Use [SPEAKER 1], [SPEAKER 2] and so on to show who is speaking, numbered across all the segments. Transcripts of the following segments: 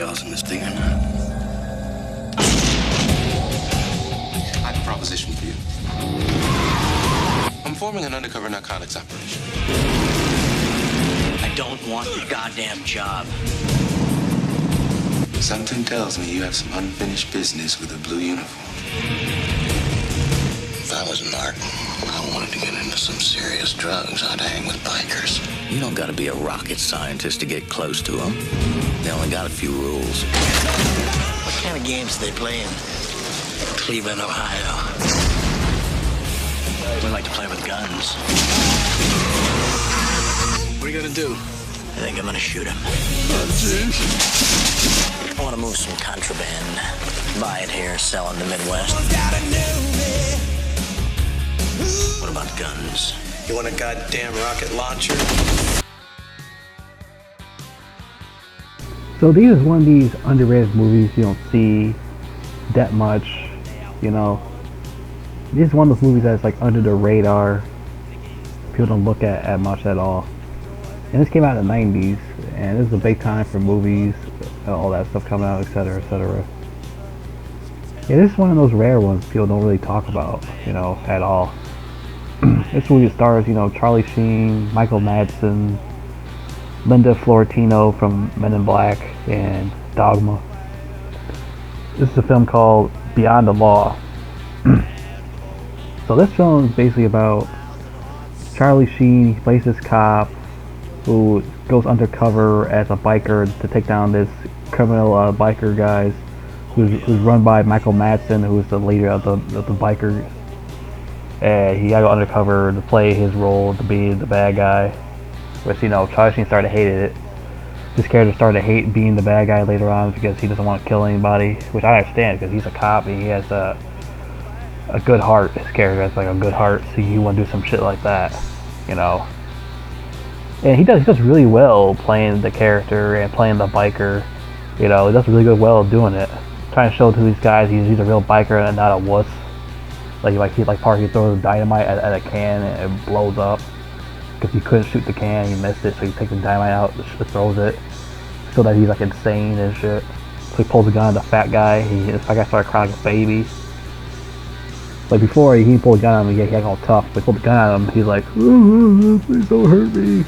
[SPEAKER 1] shells in this thing or not?
[SPEAKER 2] I have a proposition for you. I'm forming an undercover narcotics operation.
[SPEAKER 1] I don't want your goddamn job.
[SPEAKER 2] Something tells me you have some unfinished business with a blue uniform.
[SPEAKER 1] If I was narc, I wanted to get into some serious drugs. I'd hang with bikers. You don't gotta be a rocket scientist to get close to them. They only got a few rules. What kind of games do they play in Cleveland, Ohio? We like to play with guns. What are you gonna do? I think I'm gonna shoot him. I want to move some contraband. Buy it here, sell in the Midwest. What about guns?
[SPEAKER 3] You want a goddamn rocket launcher?
[SPEAKER 4] So these is one of these underrated movies you don't see that much, you know. This is one of those movies that's like under the radar. People don't look at much at all. And this came out in the 90s, and this is a big time for movies, all that stuff coming out, etc., etc. Yeah, this is one of those rare ones people don't really talk about, you know, at all. This movie stars, you know, Charlie Sheen, Michael Madsen, Linda Fiorentino from Men in Black and Dogma. This is a film called Beyond the Law. So this film is basically about Charlie Sheen. He plays this cop who goes undercover as a biker to take down this criminal biker guys who's run by Michael Madsen, who's the leader of the bikers. And he got to go undercover to play his role to be the bad guy, which, you know, Charlie Sheen started hating it. His character started to hate being the bad guy later on because he doesn't want to kill anybody, which I understand because he's a cop and he has a good heart. His character has like a good heart, so you want to do some shit like that, you know. And he does really well playing the character and playing the biker, you know. He does really good well doing it. Trying to show to these guys he's a real biker and not a wuss. He throws dynamite at a can and it blows up because he couldn't shoot the can, he missed it, so he takes the dynamite out, just throws it, so that he's like insane and shit. So he pulls a gun on the fat guy. The fat guy started crying like a baby. Like before, he pulled a gun on him, he got all tough. But he pulled the gun on him, he's like, please don't hurt me.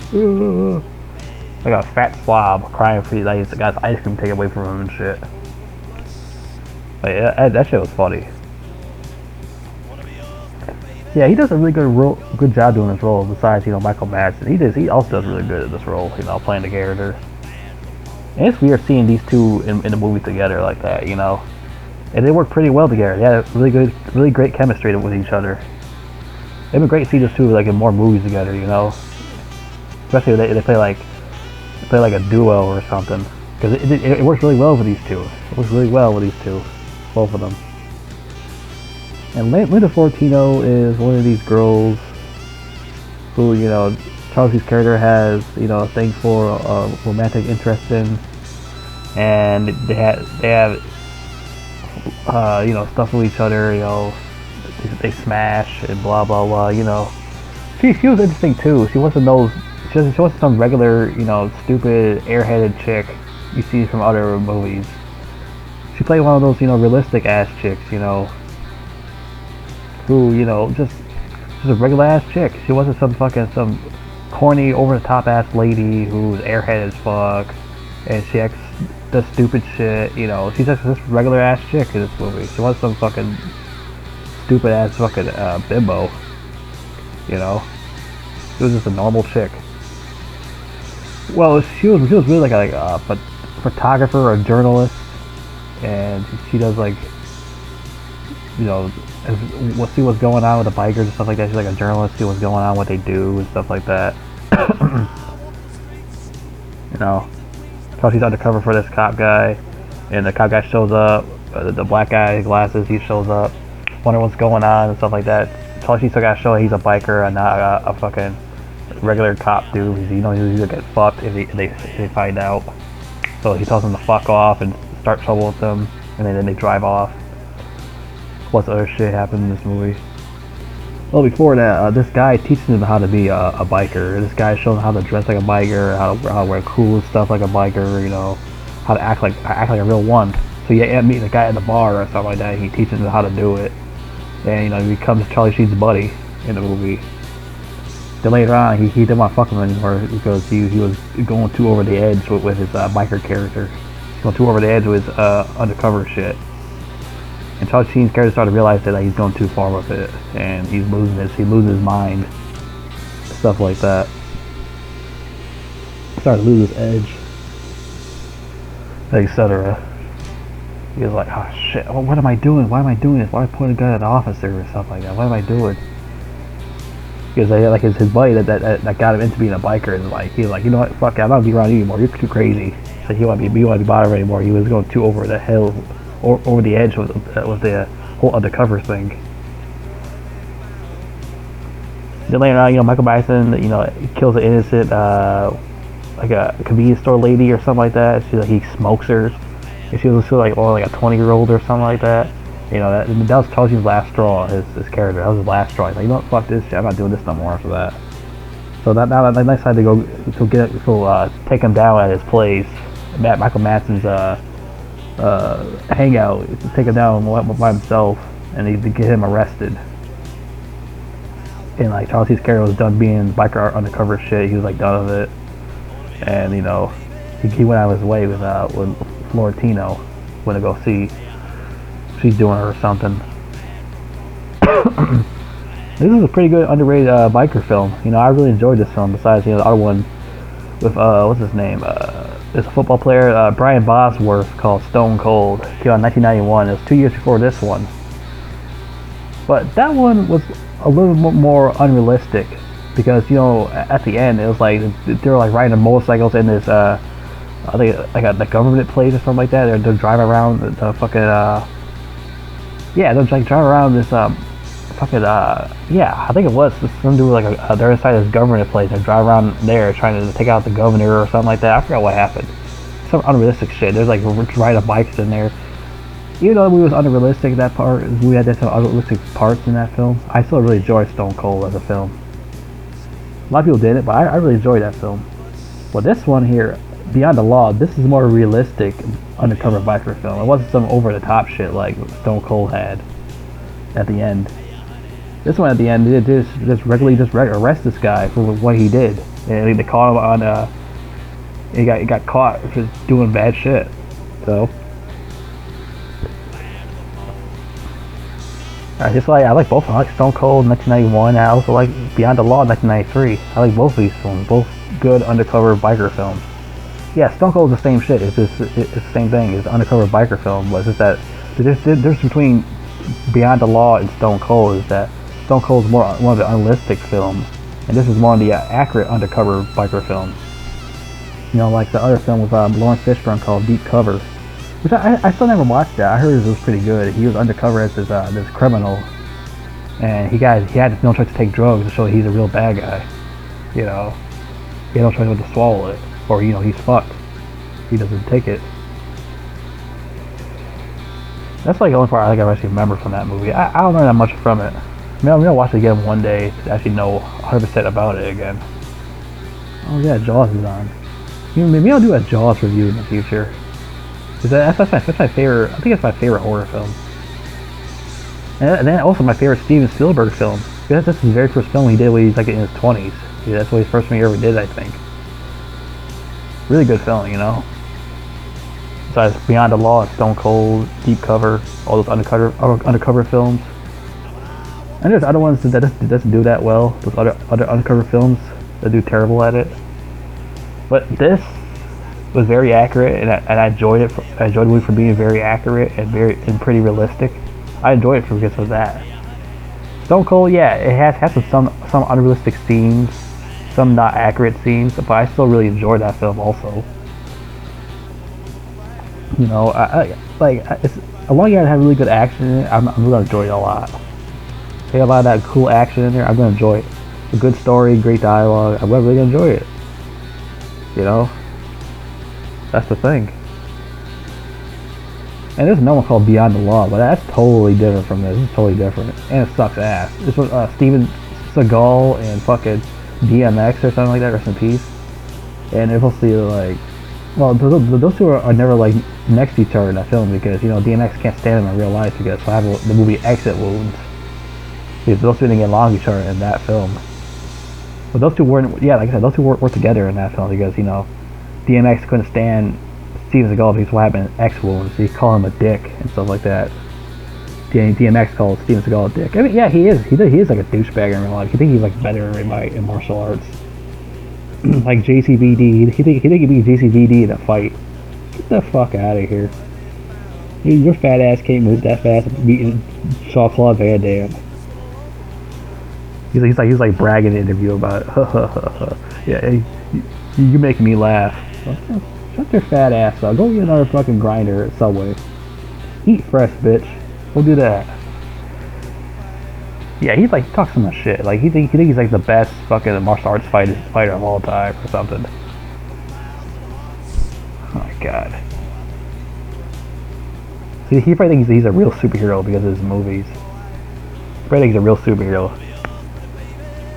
[SPEAKER 4] Like a fat slob crying for you, like he's got his ice cream taken away from him and shit. Like, that shit was funny. Yeah, he does a really good job doing this role. Besides, you know, Michael Madsen, he also does really good at this role. You know, playing the character. And it's weird seeing these two in the movie together like that. You know, and they work pretty well together. They had a really great chemistry with each other. It'd be great to see those two like in more movies together. You know, especially if they play like a duo or something. Because it works really well with these two. It works really well with these two, both of them. And Linda Fiorentino is one of these girls who, you know, Charlie's character has, you know, a thing for a romantic interest in, and they have you know, stuff with each other, you know, they smash and blah blah blah, you know. She was interesting too. She wasn't some regular, you know, stupid airheaded chick you see from other movies. She played one of those, you know, realistic ass chicks, you know, who, you know, just a regular ass chick. She wasn't some corny over the top ass lady who's airheaded as fuck and she does stupid shit, you know. She's just this regular ass chick in this movie. She wasn't some fucking stupid ass fucking bimbo, you know. She was just a normal chick. Well, she was really like a photographer or a journalist, and she does like, you know, see what's going on with the bikers and stuff like that. She's like a journalist, see what's going on, what they do and stuff like that. You know, so she's undercover for this cop guy, and the cop guy shows up, the black guy, glasses, he shows up, wonder what's going on and stuff like that. So she still gotta show he's a biker and not a fucking regular cop dude. You know, he's gonna get fucked if they find out. So he tells them to fuck off and start trouble with them, and then they drive off. Plus other shit happened in this movie. Well, before that, this guy teaches him how to be a biker. This guy shows him how to dress like a biker, how to wear cool stuff like a biker, you know, how to act like a real one. So you end up meeting a guy at the bar or something like that. And he teaches him how to do it, and you know he becomes Charlie Sheen's buddy in the movie. Then later on, he didn't want to fuck him anymore because he was going too over the edge with his biker character, going too over the edge with undercover shit. And Charlie Sheen's character started to realize that he's going too far with it, and he loses his mind, stuff like that. Started to lose his edge, etc. He was like, oh shit, what am I doing? Why am I doing this? Why am I putting a gun at an officer or stuff like that? What am I doing? Because like his buddy that got him into being a biker, and like he's like, you know what, fuck it, I'm not gonna be around you anymore. You're too crazy. So he wouldn't be bothered anymore. He was going too over the hill, or over the edge with the whole undercover thing. Then later on, you know, Michael Madsen, you know, kills an innocent like a convenience store lady or something like that. He smokes her. And she was still like a 20-year-old or something like that. You know, that was Charlie Sheen's last straw. His character, that was his last straw. He's like, you know what, fuck this shit. I'm not doing this no more after that. So that now they decided to go take him down at his place, Michael Madsen's hangout, to take him down by himself, and to get him arrested. And like Charlie Sheen's character was done being biker undercover shit. He was like done with it, and you know, he went out of his way with Florentino, went to go see she's doing or something. This is a pretty good underrated biker film. You know, I really enjoyed this film. Besides, you know, the other one with what's his name? It's a football player, Brian Bosworth, called Stone Cold. Came out in 1991. It was 2 years before this one. But that one was a little bit more unrealistic because, you know, at the end it was like they were like riding their motorcycles in this I think like the government place or something like that. They're driving around the fucking they're like driving around this I think it was some dude like they're inside this government place. They're driving around there trying to take out the governor or something like that. I forgot what happened. Some unrealistic shit. There's like riding bikes in there. Even though it was unrealistic, that part, we had some unrealistic parts in that film, I still really enjoyed Stone Cold as a film. A lot of people didn't, but I really enjoyed that film. Well, this one here, Beyond the Law, this is more realistic undercover biker film. It wasn't some over-the-top shit like Stone Cold had at the end. This one at the end, they just regularly arrest this guy for what he did. And they caught him on, he got caught for doing bad shit. So, I like both of them. I like Stone Cold 1991, and I also like Beyond the Law 1993. I like both of these films, both good undercover biker films. Yeah, Stone Cold is the same shit. It's the same thing. It's an undercover biker film. But it's just that the difference between Beyond the Law and Stone Cold is that Stone Cold is more one of the unrealistic films, and this is more of the accurate undercover biker film. You know, like the other film with Lawrence Fishburne called Deep Cover, which I still never watched that. I heard it was pretty good. He was undercover as this criminal, and he had no choice to take drugs to show that he's a real bad guy. You know, he had no choice but to swallow it, or you know, he's fucked. He doesn't take it. That's like the only part I think I actually remember from that movie. I don't know that much from it. I'm gonna watch it again one day to actually know 100% about it again. Oh yeah, Jaws is on. Maybe I'll do a Jaws review in the future. That's my favorite. I think that's my favorite horror film. And then also my favorite Steven Spielberg film. That's his very first film he did when he was like in his 20s. Yeah, that's what his first one he ever did, I think. Really good film, you know. Besides Beyond the Law, Stone Cold, Deep Cover, all those undercover films. And there's other ones that doesn't do that well. Those other undercover films that do terrible at it. But this was very accurate, and I enjoyed it. I enjoyed the movie for being very accurate and pretty realistic. I enjoyed it because of that. Stone Cold, yeah, it has some unrealistic scenes, some not accurate scenes, but I still really enjoyed that film also. You know, as long as it has really good action in it, I'm gonna enjoy it a lot. They have a lot of that cool action in there. I'm gonna enjoy it. A good story, great dialogue. I'm really gonna enjoy it. You know, that's the thing. And there's another one called Beyond the Law, but that's totally different from this. It's totally different, and it sucks ass. This was Steven Seagal and fucking DMX or something like that. Rest in peace. And they're supposed to be like Well, those two are never like next to each other in that film because DMX can't stand him in real life because he'll have the movie exit wounds. Because those two didn't get along with each other in that film. But those two weren't. Yeah, like I said, those two were together in that film because DMX couldn't stand Steven Seagal because what happened in X wounds. He called him a dick and stuff like that. DMX called Steven Seagal a dick. I mean, yeah, he is. He is like a douchebag in real life. You think he's like better in martial arts? Like JCVD, he think he'd beat JCVD in a fight. Get the fuck out of here. Your fat ass can't move that fast beating Jean-Claude Van Damme. He's like bragging in an interview about it. Yeah, you're making me laugh. Shut your fat ass up. Go get another fucking grinder at Subway. Eat fresh, bitch. Go do that. Yeah, he talks so much shit. Like he thinks he's like the best fucking martial arts fighter of all time or something. Oh my god. See, he probably thinks he's a real superhero because of his movies. He probably thinks he's a real superhero.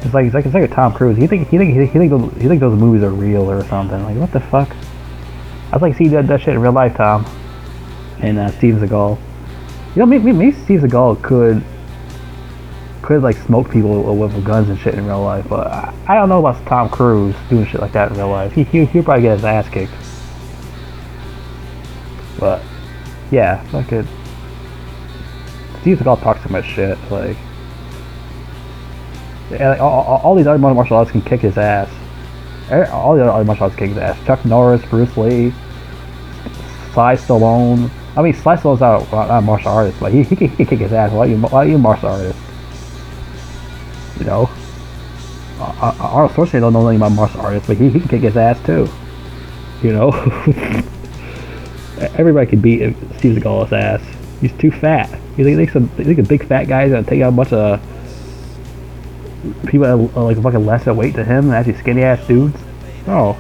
[SPEAKER 4] It's like a Tom Cruise. He think those movies are real or something. Like what the fuck? I'd like to see that shit in real life, Tom. And Steven Seagal. Maybe Steven Seagal could like smoke people with guns and shit in real life, but I don't know about Tom Cruise doing shit like that in real life. He'll probably get his ass kicked. But yeah, Steven Seagal talks so much shit. Like, all these other martial arts can kick his ass. All the other martial arts kick his ass. Chuck Norris, Bruce Lee, Sly Stallone. I mean, Sly Stallone's not a martial artist, but he can kick his ass. Why are you a martial artist? Arnold Schwarzenegger don't know anything about martial artists, but he can kick his ass too. Everybody can beat Steven Seagal's ass. He's too fat. You think a big fat guy's gonna take out a bunch of people that are like fucking lesser weight to him, and actually skinny ass dudes? Oh.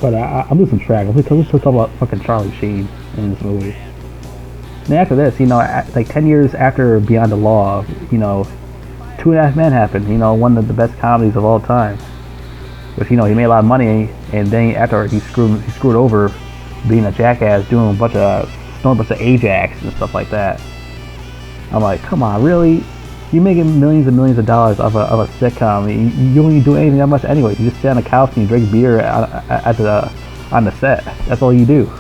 [SPEAKER 4] But I'm losing track. Let's talk about fucking Charlie Sheen in this movie. And after this, like 10 years after Beyond the Law, Two and a Half Men happened. One of the best comedies of all time. Which he made a lot of money, and then after he screwed over, being a jackass, doing a bunch of Ajax and stuff like that. I'm like, come on, really? You're making millions and millions of dollars of a sitcom. You don't even do anything that much anyway. You just sit on the couch and you drink beer on the set. That's all you do.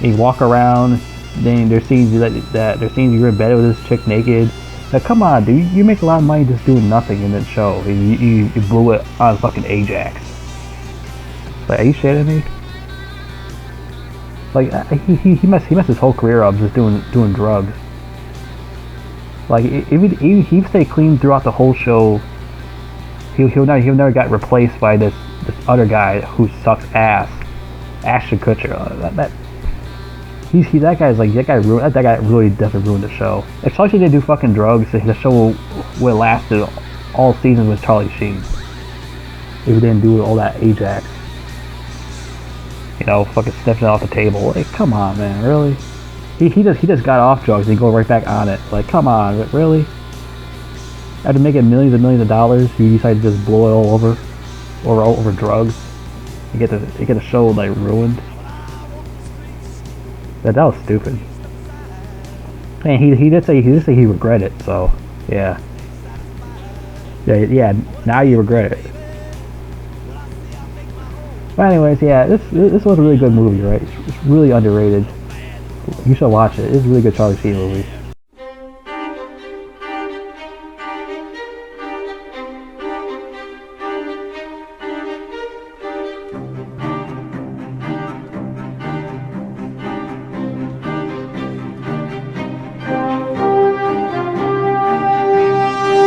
[SPEAKER 4] And you walk around. Then there's scenes you're in bed with this chick naked. Like, come on, dude. You make a lot of money just doing nothing in that show. You blew it on fucking Ajax. Like, are you shitting me? Like, he messed his whole career up just doing drugs. Like, if he stayed clean throughout the whole show, he'll never got replaced by this other guy who sucks ass, Ashton Kutcher. That guy really definitely ruined the show. If Charlie Sheen didn't do fucking drugs, the show would have lasted all seasons with Charlie Sheen. If he didn't do all that Ajax. Fucking sniffing off the table. Like, come on, man, really? He just got off drugs and he go right back on it. Like, come on, really? After making millions and millions of dollars, you decide to just blow it all over drugs. You get the show like ruined. That was stupid. And he did say he regretted it. So yeah. Now you regret it. But anyways, yeah, this was a really good movie, right? It's really underrated. You should watch it. It's a really good Charlie Sheen movie.